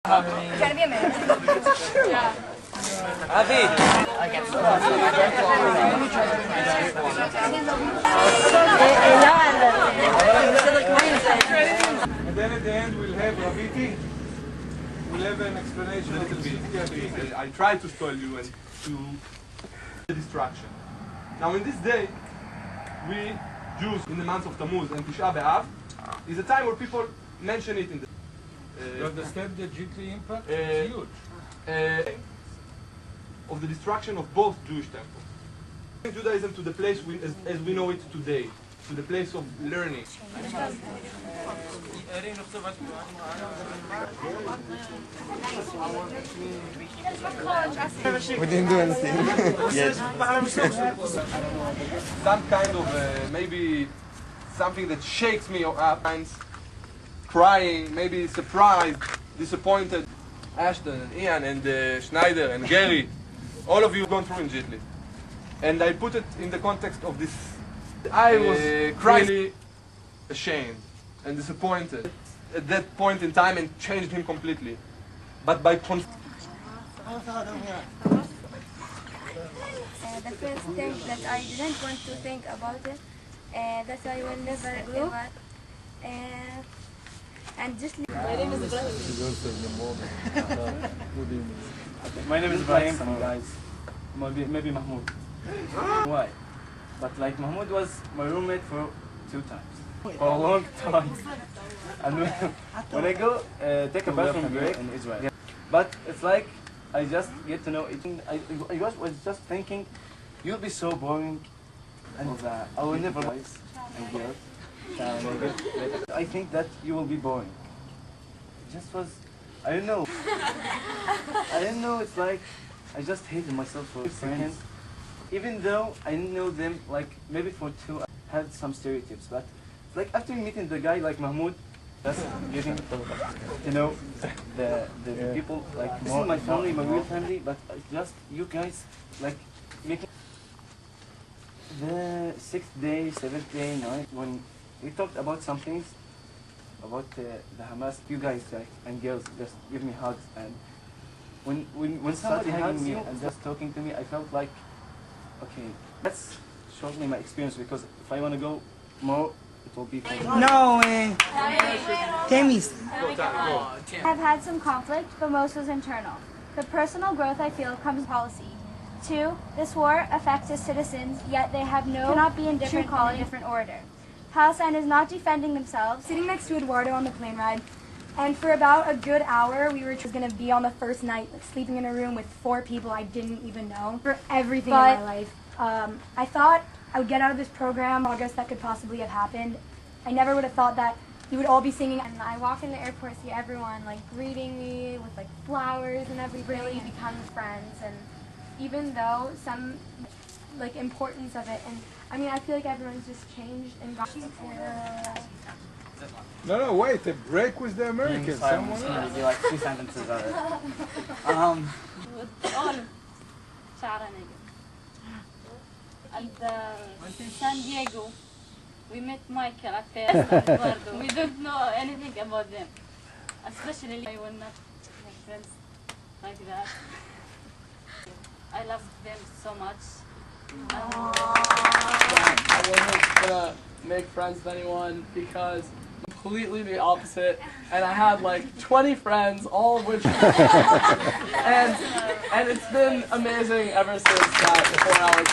Trying to be American. Yeah. Avi! And then at the end we'll have Raviti. We'll have an explanation of the I try to stall you and to the distraction. Now in this day, we Jews in the month of Tammuz and Tisha B'Av is a time where people mention it in the you understand the jitli impact? It's huge. Of the destruction of both Jewish temples. Judaism to the place as we know it today, to the place of learning. We didn't do anything yet. Some kind of maybe something that shakes me up, crying, maybe surprised, disappointed. Ashton and Ian and Schneider and Gary, all of you have gone through in Jitli. And I put it in the context of this. I was really ashamed and disappointed at that point in time and changed him completely. But by the first thing that I didn't want to think about it, that I will never do it. And just My name is Ibrahim. My name is Ibrahim, guys. Maybe Mahmoud. Why? But like Mahmoud was my roommate for 2 times. For a long time. And when I go take a bathroom break in Israel. But it's like I just get to know it. I was just thinking, you'll be so boring and I will never rise and girls. I think that you will be boring. It just was, I don't know. I didn't know, it's like, I just hated myself for a second. Even though I didn't know them, like, maybe for 2, I had some stereotypes. But, like, after meeting the guy like Mahmoud, just getting to know the people, like, this is my family, my real family, but just you guys, like, making the 6th day, 7th day, night, when we talked about some things, about the Hamas, you guys and girls just give me hugs, and when somebody hugs you and just talking to me, I felt like, okay, that's shortly my experience, because if I want to go more, it will be for me. No, Tammy's. I've had some conflict, but most was internal. The personal growth I feel comes from policy. 2, this war affects its citizens, yet they have cannot be indifferent in a different order. Palestine is not defending themselves. Sitting next to Eduardo on the plane ride, and for about a good hour, we were just going to be on the first night, like, sleeping in a room with 4 people I didn't even know for everything in my life. I thought I would get out of this program, August, that could possibly have happened. I never would have thought that you would all be singing. And I walk in the airport, see everyone like greeting me with like flowers and everything. Really become friends, and even though some like importance of it, and I mean I feel like everyone's just changed and got. No, wait, a break with the Americans. Someone else. Be like 2 sentences of it. In San Diego, we met Michael at Eduardo. We don't know anything about them. Especially I will not make friends like that. I love them so much. I wasn't gonna make friends with anyone because I'm completely the opposite, and I had like 20 friends, all of which and it's been amazing ever since that 4 hours.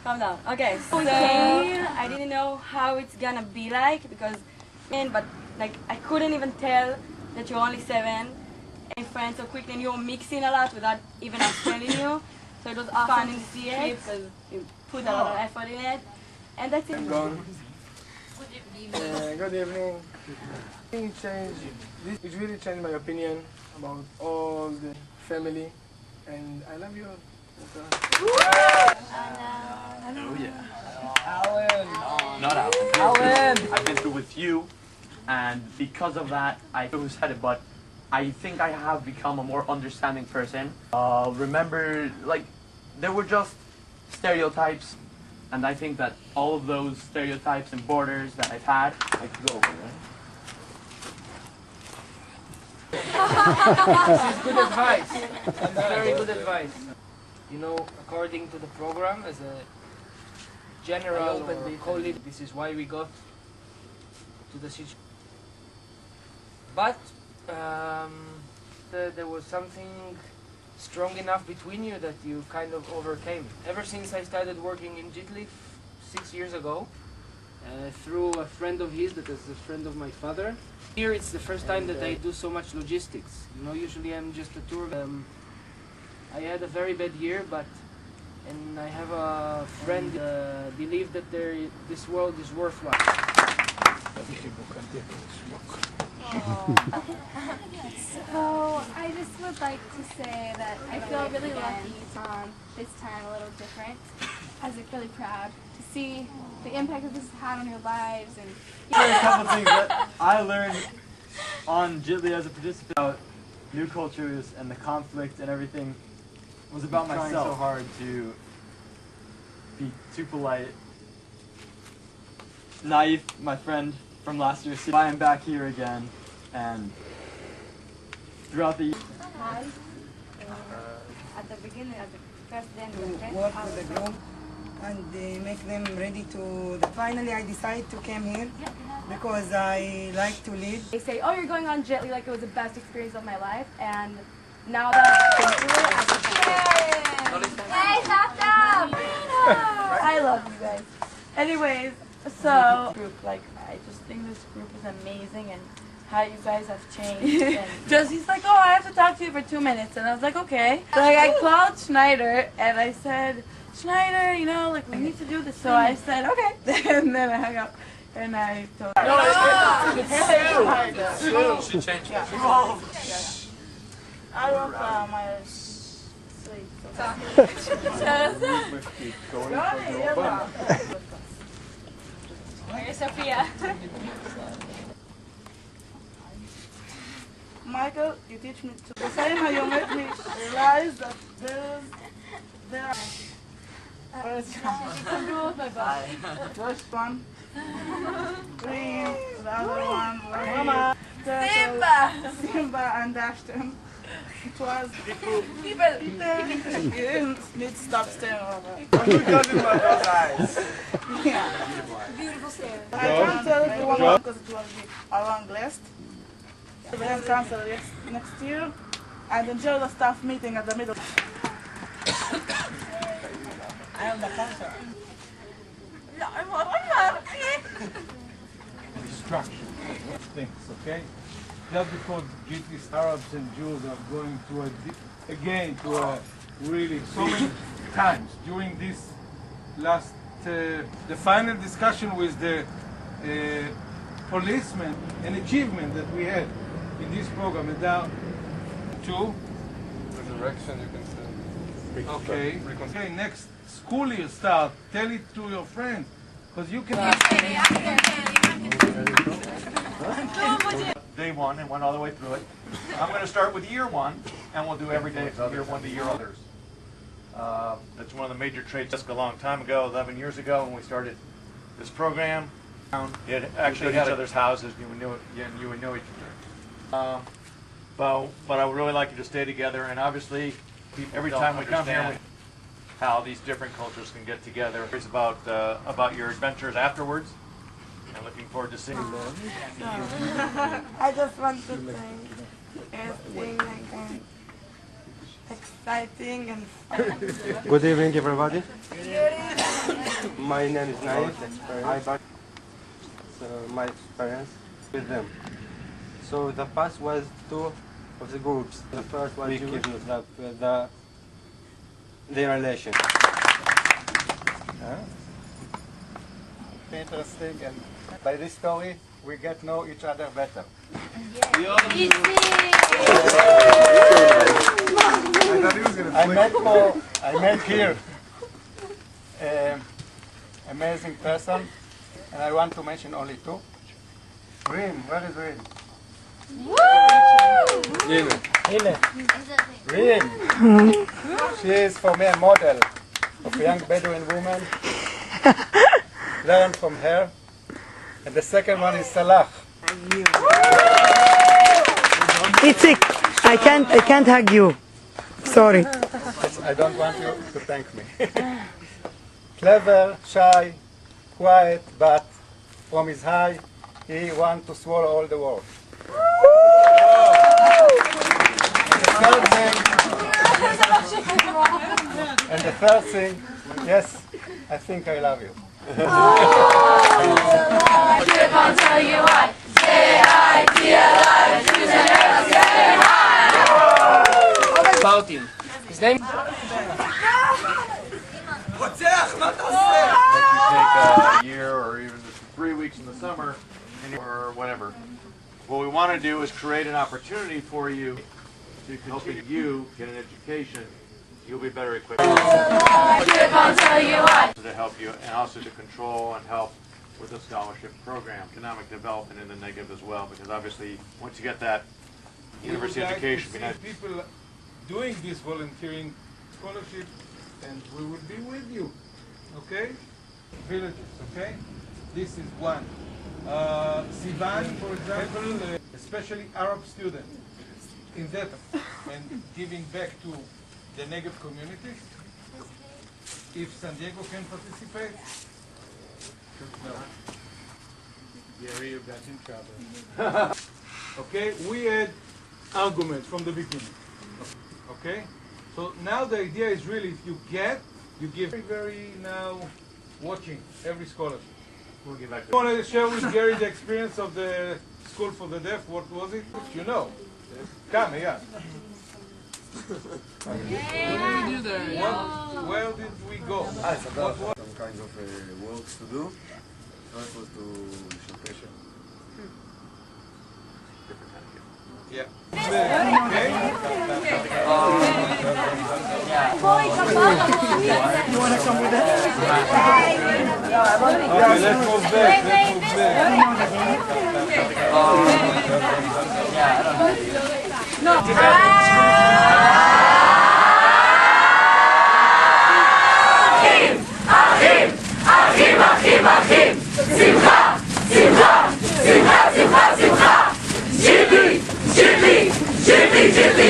Calm down. Okay, so I didn't know how it's gonna be like because, but like I couldn't even tell that you're only 7 and friends so quickly, and you're mixing a lot without even us telling you. So it was awesome to see it because you put a lot of effort in it, and that's it. Good evening. It really changed my opinion about all the family, and I love you all. Oh yeah. Alan! Not Alan. Alan! I've been through with you, and because of that, I who said it, but I think I have become a more understanding person. Remember, like, there were just stereotypes, And I think that all of those stereotypes and borders that I've had, This is good advice. That's very good advice. You know, according to the program, as a general or co-lead, this is why we got to the situation. But there was something strong enough between you that you kind of overcame. Ever since I started working in Jitli 6 years ago, through a friend of his that is a friend of my father. Here it's the first time that I do so much logistics. You know, usually I'm just a tour. I had a very bad year, and I have a friend believe that this world is worthwhile. So I just would like to say that I feel really lucky this time a little different. I was really proud to see the impact that this has had on your lives. And a couple things that I learned on Jitli as a participant about new cultures and the conflict and everything was about myself. Trying so hard to be too polite. Naif, my friend from last year, I am back here again, and throughout the year. At the beginning, at the first day, to work with the group and make them ready to. Finally, I decided to come here because I like to lead. They say, "Oh, you're going on Jitli like it was the best experience of my life," and now that I've been through it, I'm like, "Hey, stop them! I love you guys." Anyways, so group, like, I just think this group is amazing and how you guys have changed. And just he's like, "Oh, I have to talk to you for 2 minutes," and I was like, "Okay." Like I called Schneider and I said, "Schneider, you know, like we need to do this." So I said, "Okay," and then I hung up and I told her. No, she changed it. I want my sleep. Where's Sophia? Michael, you teach me to. The same how you make me realize that there are. First one. Green, the other one. Mama. Simba and Ashton. It was people. You didn't need to stop staring over. Who doesn't love those eyes? Yeah. Beautiful stare. I canceled the one because it was the wrong list. Then cancelled next year. And enjoy the staff meeting at the middle. I am the cancer. Destruction of things, okay? Just because Jitlis Arabs and Jews are going to a really so many times during this last the final discussion with the policemen, an achievement that we had in this program, and now to Resurrection, you can say. okay. Okay, next school year start. Tell it to your friends, because you can. Day one and went all the way through it. I'm going to start with year one, and we'll do every day from year one to year others. That's one of the major traits. A long time ago, 11 years ago, when we started this program, it actually had each other's houses. You would know each other. But I would really like you to stay together, and obviously, every time we come here, how these different cultures can get together. It's about your adventures afterwards. I'm looking forward to seeing them. I just want to thank everything like exciting and fun. Good evening, everybody. My name is Naif. I back my experience with them. So the past was two of the groups. The first was the relation. Interesting, and by this story we get to know each other better. I met here amazing person, and I want to mention only two. Reem, where is Reem? Reem. She is for me a model of a young Bedouin woman learn from her. And the second one is Salah. Itzik, I can't hug you. Sorry. I don't want you to thank me. Clever, shy, quiet, but from his high, he wants to swallow all the world. And the third thing, yes, I think I love you. I'll tell you what. About him. His name. Let you take a year or even 3 weeks in the summer or whatever. What we want to do is create an opportunity for you to help you get an education. You'll be better equipped to help you, and also to control and help with the scholarship program, economic development in the Negev as well, because obviously once you get that university education, people doing this volunteering scholarship, and we will be with you, okay? Villages, okay? This is one. Sivan, for example, especially Arab students in that, and giving back to the Negev community. If San Diego can participate, no. Gary, you got in trouble. Okay, we had arguments from the beginning. Okay, so now the idea is really, if you give very now watching every scholarship. We'll get back to I want to share with Gary the experience of the School for the Deaf. What was it? You know. Come, yeah. What did we do there? Where did we go? Some kind of works to do. First was to showcase. Yeah. You want to come with us? Okay, let's move back. No. Achim, Simcha, Jitli,